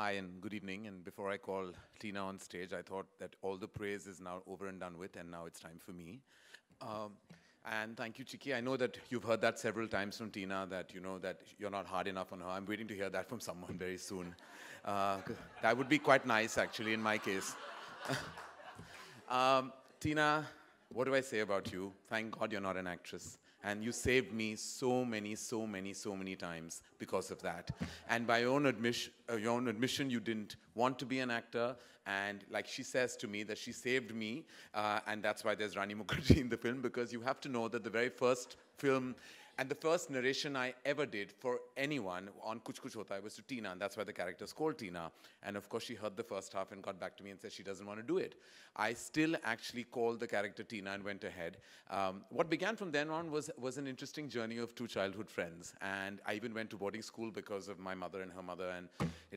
Hi and good evening. And before I call Tina on stage, I thought that all the praise is now over and done with, and now it's time for me. And thank you, Chiki. I know that you've heard that several times from Tina, that you know that you're not hard enough on her. I'm waiting to hear that from someone very soon. That would be quite nice, actually, in my case. Tina, what do I say about you? Thank God you're not an actress. And you saved me so many times because of that. And by your own admission, you didn't want to be an actor. And like she says to me, that she saved me. And that's why there's Rani Mukherjee in the film, because you have to know that the very first film and the first narration I ever did for anyone on Kuch Kuch Hota Hai was to Tina, and that's why the character's called Tina. And of course, she heard the first half and got back to me and said she doesn't want to do it. I still actually called the character Tina and went ahead. What began from then on was an interesting journey of two childhood friends. And I even went to boarding school because of my mother and her mother, and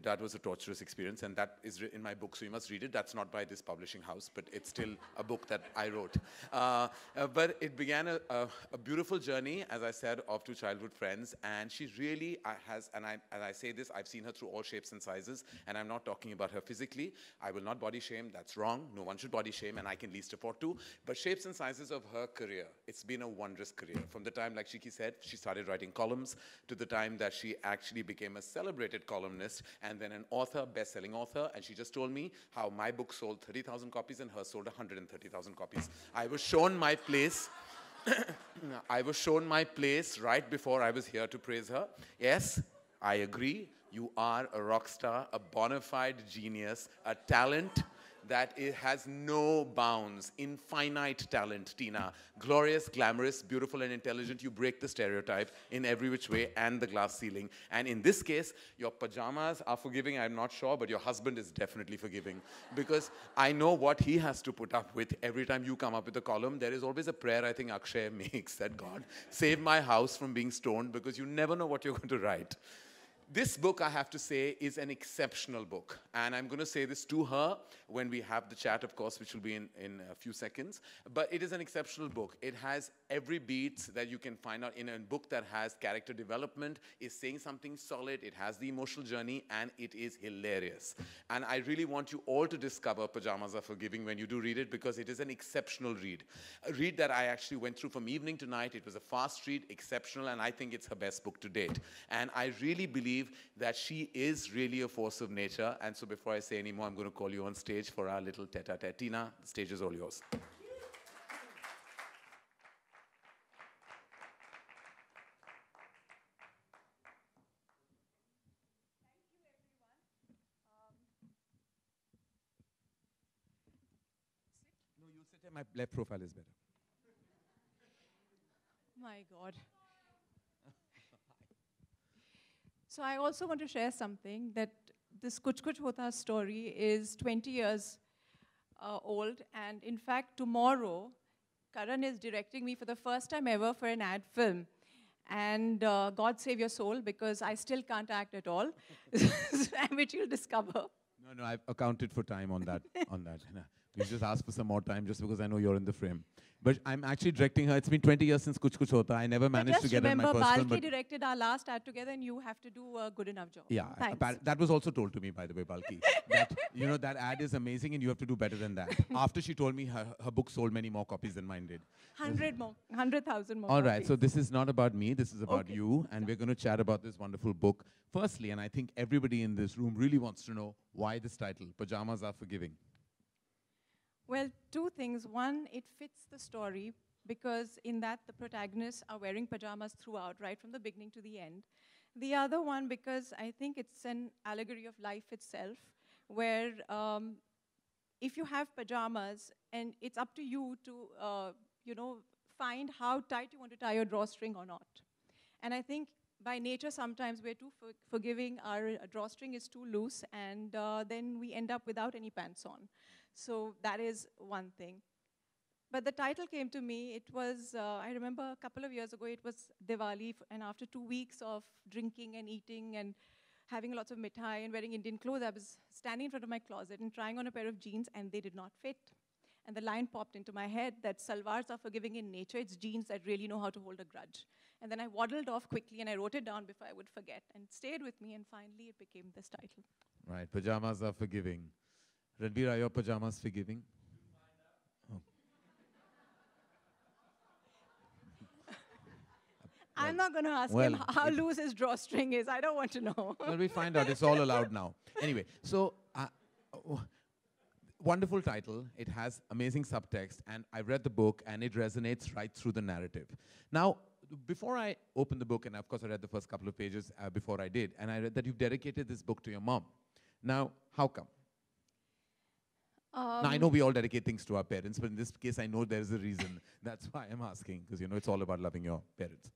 that was a torturous experience. And that is in my book, so you must read it. That's not by this publishing house, but it's still a book that I wrote. But it began a beautiful journey, as I said, of two childhood friends, and she really has, and I say this, I've seen her through all shapes and sizes, and I'm not talking about her physically. I will not body shame, that's wrong. No one should body shame, and I can least afford to. But shapes and sizes of her career, it's been a wondrous career. From the time, like Shiki said, she started writing columns, to the time that she actually became a celebrated columnist, and then an author, best-selling author, and she just told me how my book sold 30,000 copies and hers sold 130,000 copies. I was shown my place. I was shown my place right before I was here to praise her. Yes, I agree. You are a rock star, a bona fide genius, a talent that it has no bounds, infinite talent, Tina. Glorious, glamorous, beautiful, and intelligent. You break the stereotype in every which way and the glass ceiling. And in this case, your pajamas are forgiving, I'm not sure, but your husband is definitely forgiving. Because I know what he has to put up with every time you come up with a column. There is always a prayer I think Akshay makes that God, save my house from being stoned, because you never know what you're going to write. This book, I have to say, is an exceptional book. And I'm going to say this to her when we have the chat, of course, which will be in a few seconds. But it is an exceptional book. It has every beat that you can find out in a book that has character development, is saying something solid, it has the emotional journey, and it is hilarious. And I really want you all to discover Pajamas Are Forgiving when you do read it, because it is an exceptional read. A read that I actually went through from evening to night. It was a fast read, exceptional, and I think it's her best book to date. And I really believe that she is really a force of nature. And so before I say any more, I'm going to call you on stage for our little tete-a-tete. Tina, the stage is all yours. No, you sit here. My left profile is better. My God. So I also want to share something, that this Kuch Kuch Hota story is 20 years old, and in fact tomorrow Karan is directing me for the first time ever for an ad film. And God save your soul, because I still can't act at all, which you'll discover. No, I've accounted for time on that. You just asked for some more time just because I know you're in the frame. But I'm actually directing her. It's been 20 years since Kuch Kuch Hota. I never managed to get her in my personal. Just remember, Balki directed our last ad together, and you have to do a good enough job. Yeah, that was also told to me, by the way, Balki. That, you know, that ad is amazing and you have to do better than that. After she told me her book sold many more copies than mine did. 100,000 more All right, copies. so this is not about me. This is about you. And we're going to chat about this wonderful book. Firstly, and I think everybody in this room really wants to know, why this title, Pajamas Are Forgiving? Well, two things. One, it fits the story, because in that the protagonists are wearing pajamas throughout, right from the beginning to the end. The other one, because I think it's an allegory of life itself, where if you have pajamas, and it's up to you to, you know, find how tight you want to tie your drawstring or not. And I think by nature, sometimes we're too forgiving, our drawstring is too loose, and then we end up without any pants on. So that is one thing. But the title came to me, it was, I remember a couple of years ago, it was Diwali, and after 2 weeks of drinking and eating and having lots of mithai and wearing Indian clothes, I was standing in front of my closet and trying on a pair of jeans, and they did not fit. And the line popped into my head that salwars are forgiving in nature. It's jeans that really know how to hold a grudge. And then I waddled off quickly and I wrote it down before I would forget. And it stayed with me, and finally it became this title. Right, pajamas are forgiving. Ranbir, are your pajamas forgiving? I'm not going to ask him how loose his drawstring is. I don't want to know. Well, we find out. It's all allowed now. Anyway, so wonderful title. It has amazing subtext, and I read the book, and it resonates right through the narrative. Now, before I opened the book, and of course I read the first couple of pages before I did, and I read that you've dedicated this book to your mom. Now, how come? Now, I know we all dedicate things to our parents, but in this case, I know there's a reason. That's why I'm asking, because, you know, it's all about loving your parents.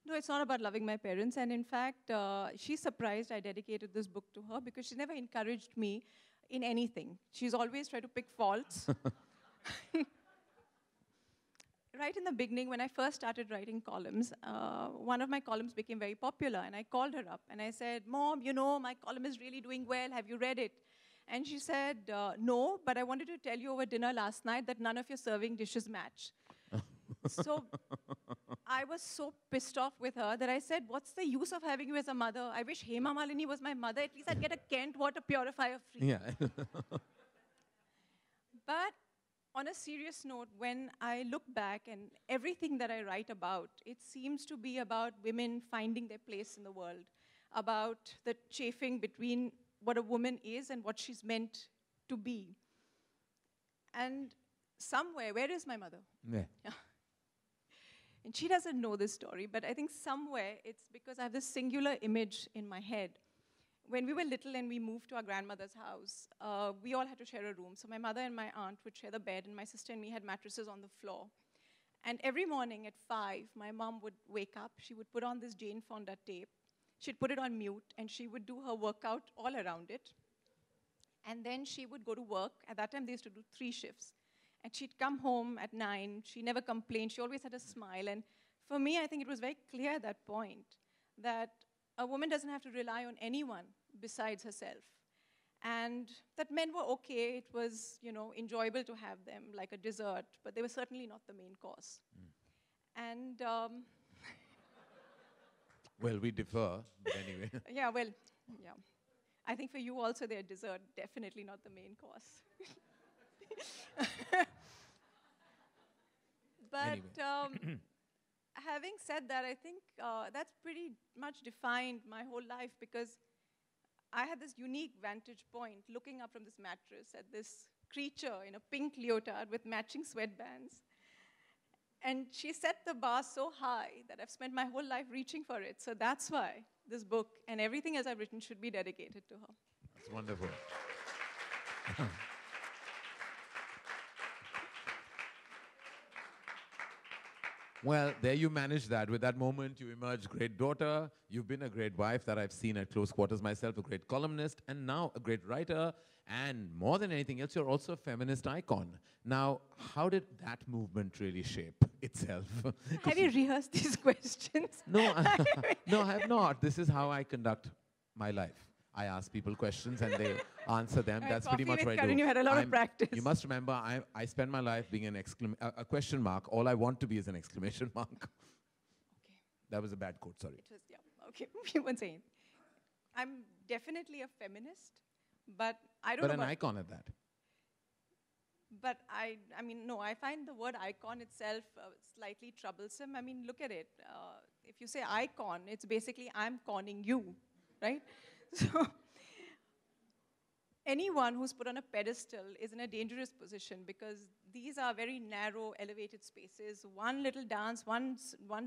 No, it's not about loving my parents. And in fact, she's surprised I dedicated this book to her because she never encouraged me in anything. She's always tried to pick faults. Right in the beginning, when I first started writing columns, one of my columns became very popular. And I called her up and I said, Mom, you know, my column is really doing well. Have you read it? And she said, no, but I wanted to tell you over dinner last night that none of your serving dishes match. So I was so pissed off with her that I said, what's the use of having you as a mother? I wish Hema Malini was my mother. At least I'd get a Kent water purifier free. Yeah. But on a serious note, when I look back and everything that I write about, it seems to be about women finding their place in the world, about the chafing between what a woman is and what she's meant to be. And somewhere, where is my mother? Yeah. And she doesn't know this story, but I think somewhere it's because I have this singular image in my head. When we were little and we moved to our grandmother's house, we all had to share a room. So my mother and my aunt would share the bed, and my sister and me had mattresses on the floor. And every morning at 5, my mom would wake up. She would put on this Jane Fonda tape. She'd put it on mute, and she would do her workout all around it. And then she would go to work. At that time, they used to do 3 shifts. And she'd come home at 9. She never complained. She always had a smile. And for me, I think it was very clear at that point that a woman doesn't have to rely on anyone besides herself. And that men were okay. It was, you know, enjoyable to have them like a dessert, but they were certainly not the main course. And well, we differ, but anyway. yeah, well, yeah. I think for you also, they're dessert, definitely not the main course. But anyway. Having said that, I think that's pretty much defined my whole life, because I had this unique vantage point looking up from this mattress at this creature in a pink leotard with matching sweatbands. And she set the bar so high that I've spent my whole life reaching for it. So that's why this book and everything else I've written should be dedicated to her. That's wonderful. Well, there you managed that. With that moment, you emerged great daughter. You've been a great wife that I've seen at close quarters myself, a great columnist, and now a great writer. And more than anything else, you're also a feminist icon. Now, how did that movement really shape itself? Have you rehearsed these questions? No, no, I have not. This is how I conduct my life. I ask people questions and they answer them. That's pretty much what I do. You had a lot of practice. You must remember, I spend my life being a question mark. All I want to be is an exclamation mark. Okay. That was a bad quote, sorry. It was, yeah, okay. You weren't saying. I'm definitely a feminist, but I don't know. But an icon at that. But I mean, no, I find the word icon itself slightly troublesome. I mean, look at it. If you say icon, it's basically I'm conning you, right? So anyone who's put on a pedestal is in a dangerous position, because these are very narrow, elevated spaces. One little dance, one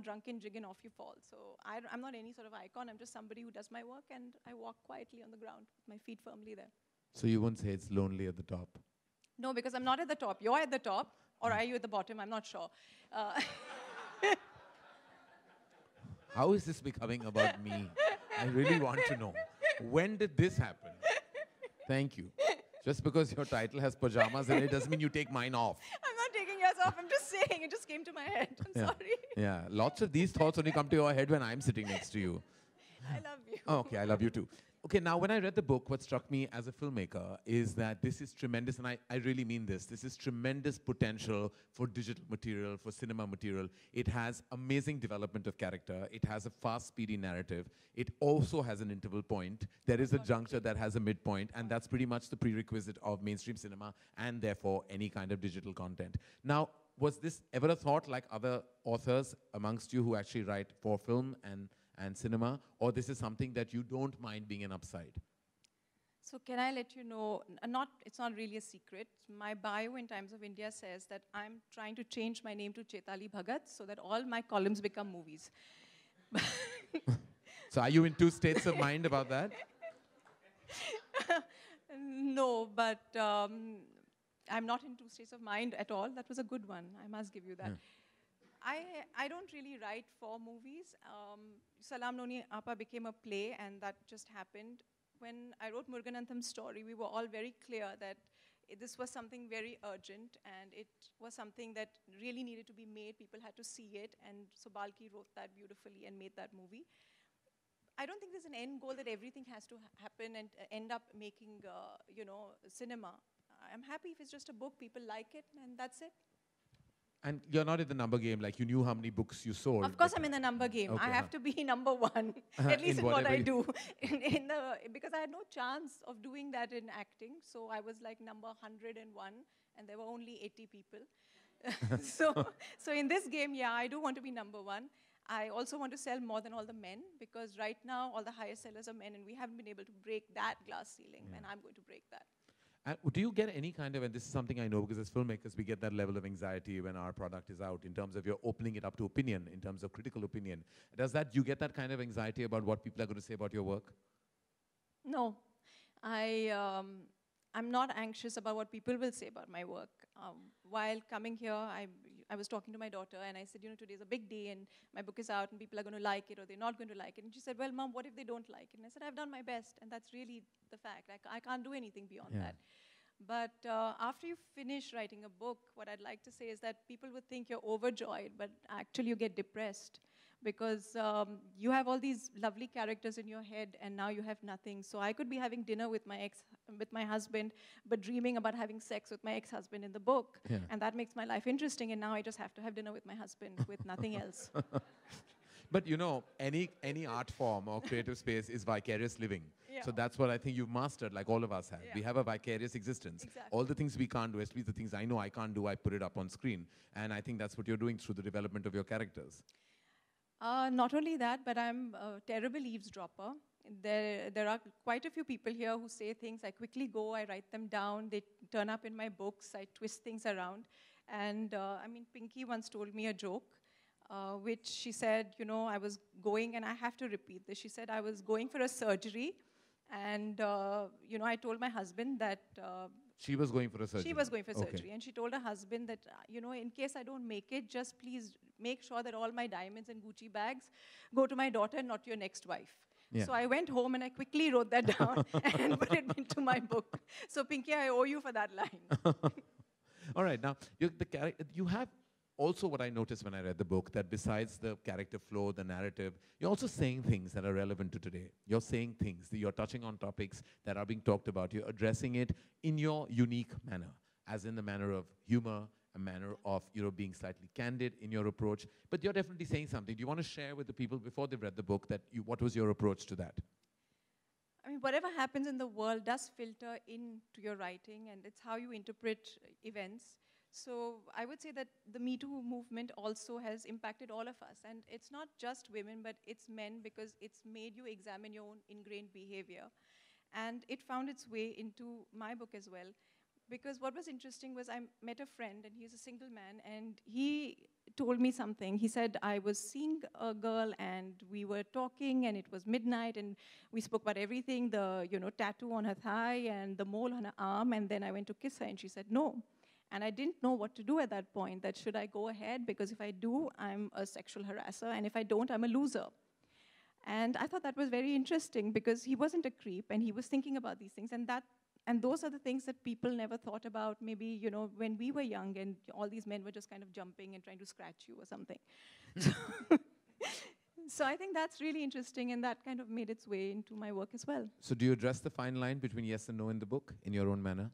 drunken jig, and off you fall. So I'm not any sort of icon. I'm just somebody who does my work, and I walk quietly on the ground with my feet firmly there. So you wouldn't say it's lonely at the top? No, because I'm not at the top. You're at the top, or are you at the bottom? I'm not sure. How is this becoming about me? I really want to know. When did this happen? Thank you. Just because your title has pajamas in it doesn't mean you take mine off. I'm not taking yours off. I'm just saying. It just came to my head. I'm sorry. Yeah, lots of these thoughts only come to your head when I'm sitting next to you. I love you. Okay, I love you too. Okay, now when I read the book, what struck me as a filmmaker is that this is tremendous, and I really mean this. This is tremendous potential for digital material, for cinema material. It has amazing development of character. It has a fast, speedy narrative. It also has an interval point. There is a juncture that has a midpoint, and that's pretty much the prerequisite of mainstream cinema and therefore any kind of digital content. Now, was this ever a thought like other authors amongst you who actually write for film and cinema, or this is something that you don't mind being an upside? So can I let you know, it's not really a secret. My bio in Times of India says that I'm trying to change my name to Chaitali Bhagat so that all my columns become movies. So are you in two states of mind about that? No, but I'm not in two states of mind at all. That was a good one. I must give you that. Yeah. I don't really write for movies. Salam Noni Appa became a play, and that just happened. When I wrote Muruganantham's story, we were all very clear that this was something very urgent, and it was something that really needed to be made. People had to see it, and so Balki wrote that beautifully and made that movie. I don't think there's an end goal that everything has to happen and end up making, cinema. I'm happy if it's just a book, people like it, and that's it. And you're not in the number game, like you knew how many books you sold. Of course I'm in the number game. Okay, I have to be number one, at least in what I do. Because I had no chance of doing that in acting, so I was like number 101, and there were only 80 people. so in this game, yeah, I do want to be number one. I also want to sell more than all the men, because right now all the highest sellers are men, and we haven't been able to break that glass ceiling, and I'm going to break that. Do you get any kind of, and this is something I know because as filmmakers we get that level of anxiety when our product is out in terms of you're opening it up to opinion, in terms of critical opinion. Do you get that kind of anxiety about what people are going to say about your work? No. I'm not anxious about what people will say about my work. While coming here, I was talking to my daughter, and I said, today's a big day, and my book is out, and people are going to like it, or they're not going to like it. And she said, well, Mom, what if they don't like it? And I said, I've done my best, and that's really the fact. I can't do anything beyond that. But after you finish writing a book, what I'd like to say is that people would think you're overjoyed, but actually you get depressed. Because you have all these lovely characters in your head, and now you have nothing. So I could be having dinner with my husband, but dreaming about having sex with my ex-husband in the book, and that makes my life interesting. And now I just have to have dinner with my husband with nothing else. But any art form or creative space is vicarious living. Yeah. So that's what I think you've mastered, like all of us have. Yeah. We have a vicarious existence. Exactly. All the things we can't do, at least the things I know I can't do, I put it up on screen. And I think that's what you're doing through the development of your characters. Not only that, but I'm a terrible eavesdropper. There are quite a few people here who say things. I quickly go, I write them down, they turn up in my books, I twist things around. And Pinky once told me a joke, which she said, I was going, and I have to repeat this. She said, I was going for a surgery, and, I told my husband that... She was going for a surgery? She was going for surgery, and she told her husband that, in case I don't make it, just please make sure that all my diamonds and Gucci bags go to my daughter and not to your next wife. Yeah. So I went home and I quickly wrote that down and put it into my book. So Pinky, I owe you for that line. All right, now, you have also what I noticed when I read the book, that besides the character flow, the narrative, you're also saying things that are relevant to today. You're saying things, you're touching on topics that are being talked about. You're addressing it in your unique manner, as in the manner of humor, a manner of being slightly candid in your approach. But you're definitely saying something. Do you want to share with the people before they've read the book what was your approach to that? Whatever happens in the world does filter into your writing, and it's how you interpret events. So I would say that the Me Too movement also has impacted all of us. And it's not just women, but it's men, because it's made you examine your own ingrained behavior. And it found its way into my book as well. Because what was interesting was I met a friend, and he's a single man, and he told me something. He said, I was seeing a girl, and we were talking, and it was midnight, and we spoke about everything, the tattoo on her thigh and the mole on her arm, and then I went to kiss her, and she said, no. And I didn't know what to do at that point, that should I go ahead? Because if I do, I'm a sexual harasser, and if I don't, I'm a loser. And I thought that was very interesting, because he wasn't a creep, and he was thinking about these things, and those are the things that people never thought about, maybe, when we were young, and all these men were just kind of jumping and trying to scratch you or something. So I think that's really interesting, and that kind of made its way into my work as well. So do you address the fine line between yes and no in the book in your own manner?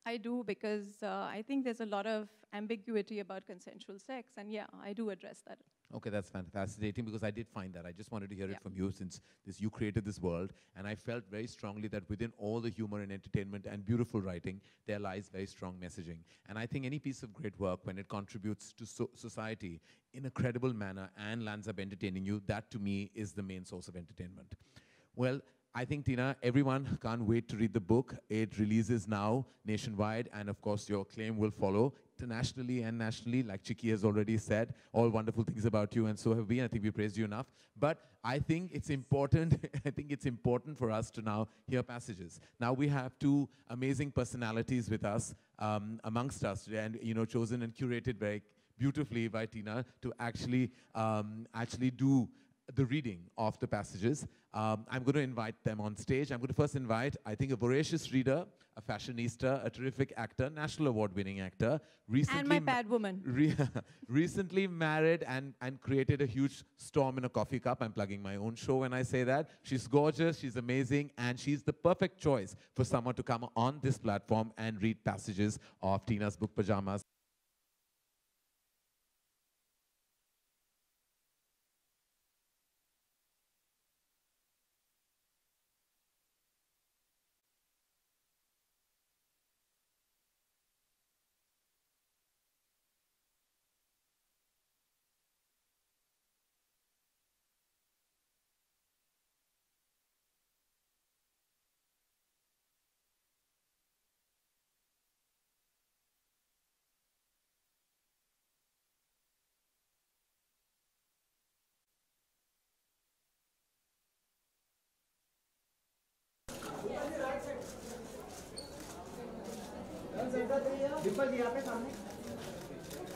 I do, because I think there's a lot of ambiguity about consensual sex, and yeah, I do address that. Okay, that's fascinating, because I did find that. I just wanted to hear Yeah. it from you, since you created this world, and I felt very strongly that within all the humor and entertainment and beautiful writing, there lies very strong messaging. And I think any piece of great work, when it contributes to society in a credible manner and lands up entertaining you, that to me is the main source of entertainment. Well, I think, Tina, everyone can't wait to read the book. It releases now nationwide, and of course your claim will follow internationally and nationally. Like Chiki has already said, all wonderful things about you, and so have we. I think we praised you enough. But I think it's important, I think it's important for us to now hear passages. Now we have two amazing personalities with us, amongst us today, and chosen and curated very beautifully by Tina to actually do the reading of the passages. I'm going to invite them on stage. I'm going to first invite, I think, a voracious reader, a fashionista, a terrific actor, national award-winning actor, recently And my bad woman. recently married and created a huge storm in a coffee cup. I'm plugging my own show when I say that. She's gorgeous, she's amazing, and she's the perfect choice for someone to come on this platform and read passages of Tina's book, Pajamas.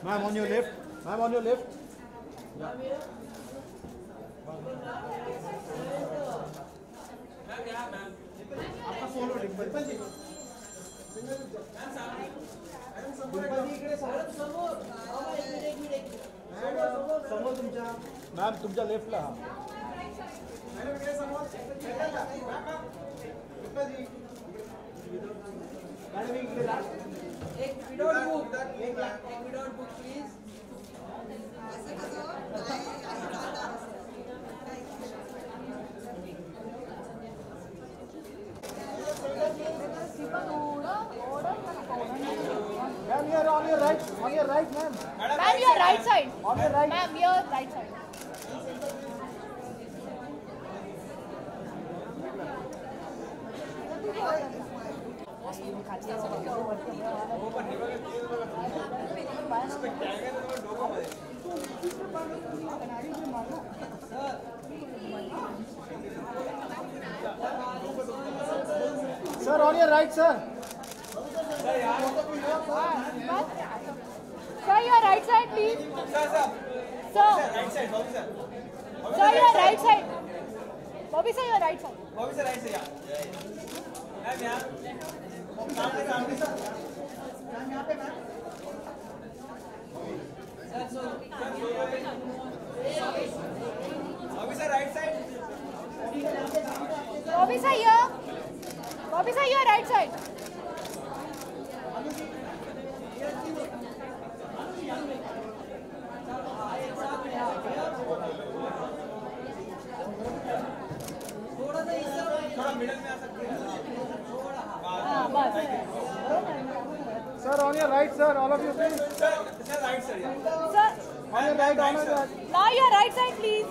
Ma'am, on your left. Ma'am, on your left. आपका solo Dimple जी समोर तुमच्या ma'am तुमच्या लेफ्टला एक without book एक without book please Ma'am, you're on your right. On your right, ma'am. Ma'am, your right side. On your right. Ma'am, your right side. Sir, on your right, sir. Sir, your right side, please. Sir. Right side Bobby sir Sir, your right side. Bobby, sir, your right side. Bobby sir right से यार ma'am यार सामने sir ma'am यहां पे ma'am Bobby sir right side Bobby, sir, here. Bobby, sir, your right side. थोड़ा middle में आ सकते हैं Sir, on your right, sir. All of you, please. Sir right sir यार Sir, On your right, on your right. now your right side, please.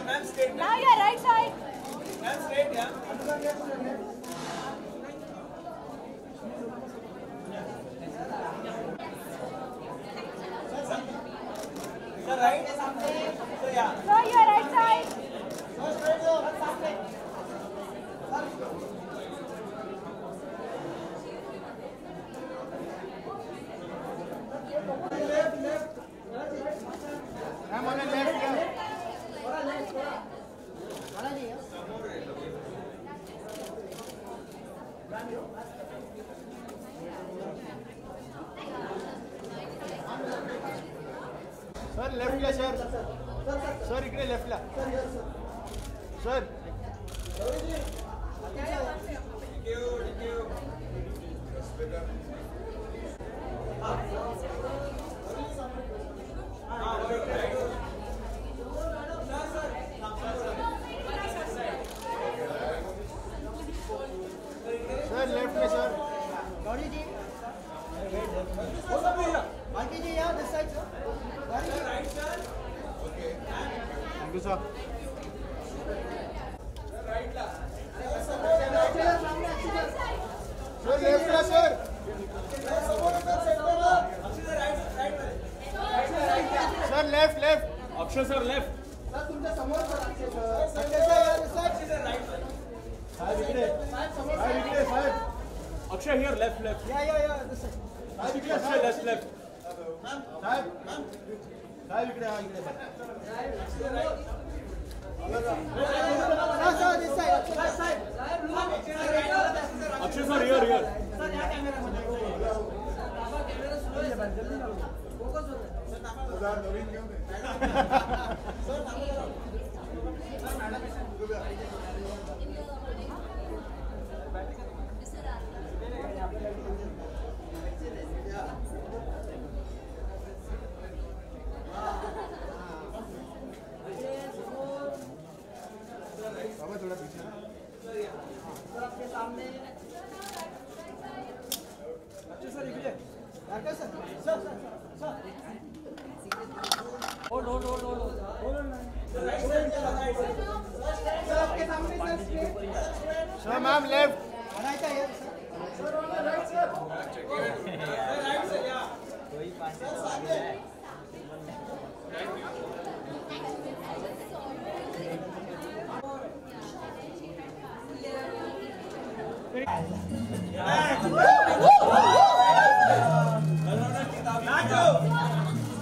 Ma'am straight Now your right side. Ma'am straight यार sir right sir यार Sir, your right side. Ma'am, on your left, yeah. लेफ्टला sir. Sir इकडे लेफ्टला. Sir. Sir left में sir. Gauri ji. Malti ji यहाँ this side sir. Gauri ji. Right sir. Okay. Thank you sir. Sir लेफ्टला sir. Sir left left. Akshay sir left. Sir तुमच्या समोर sir. साहेब इकडे. साहेब इकडे साहेब. Akshay here left left. या दिस साइड. साहेब इकडे. Akshay left left. साहेब. साहेब इकडे. हा इकडे. Sir this side. साहेब. Akshay sir here here. Sir या कॅमेरामध्ये. फोकस होतं. थोड़ा पीछे. सर आपके सामने. अच्छा सर इकडे. Sir sir sir. Hold. Sir आपके सामने सर. Sir ma'am left. बनायचा आहे sir. Right sir. Right sir या. कोई पास है.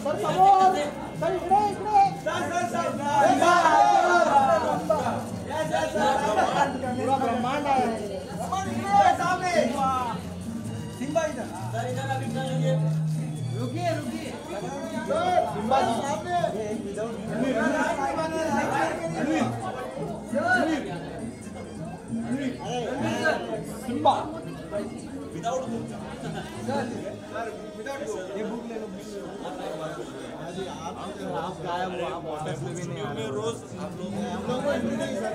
सर समोर. सर इकडे. पूरा ब्रह्मांड आहे. सिंबा इधर. रुकिए. सिंबा सामने. सिंबा विदाउट ये बुक ले लो. आप गायब हो. आप ऑफिस में भी नहीं आ रहे. रोज आप लोग हम लोग को इंटरव्यू नहीं सर.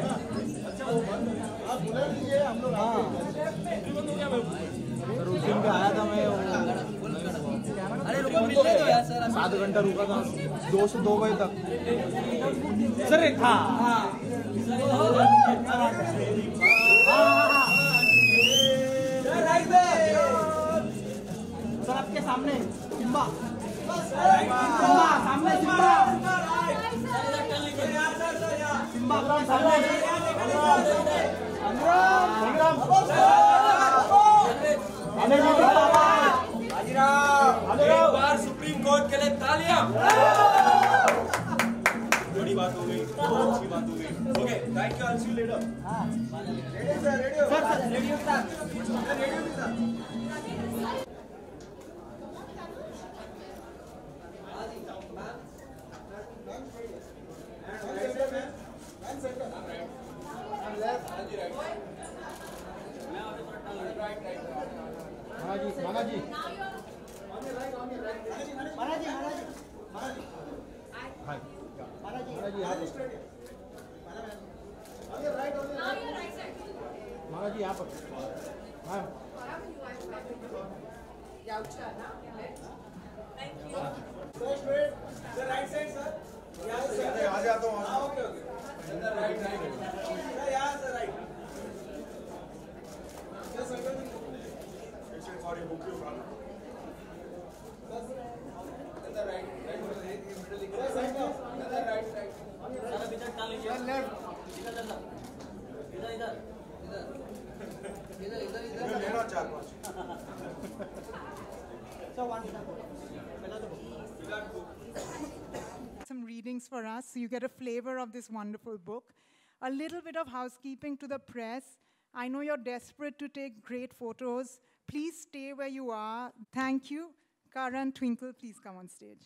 अच्छा वो आप बुला लीजिए. हम लोग. हाँ सर उस दिन भी आया था मैं. अरे रुको मिलने दो यार सर. 7 घंटा रुका था. 2 से 2 बजे तक सर. हाँ सर आपके सामने सिम्बा. सामने सिम्बा. सिम्बा आपके सामने. एक बार सुप्रीम कोर्ट के लिए तालियां. बड़ी बात हो गई. बहुत अच्छी बात हो गई. Okay thank you. I'll see you later. Radio sir. Radio sir. Radio sir. Radio sir. मानाजी. महाराज यहाँ पर. Ma'am. Sir right side sir. आ जाता हूँ. Okay. Sir right side. Sir यहाँ sir right. Sorry, book you from. Sir right. Sir right side. Sir left. इधर लेना 4-5. Sir one. Some readings for us so you get a flavor of this wonderful book. A little bit of housekeeping to the press. I know you're desperate to take great photos. Please stay where you are. Thank you. Karan, Twinkle, please come on stage.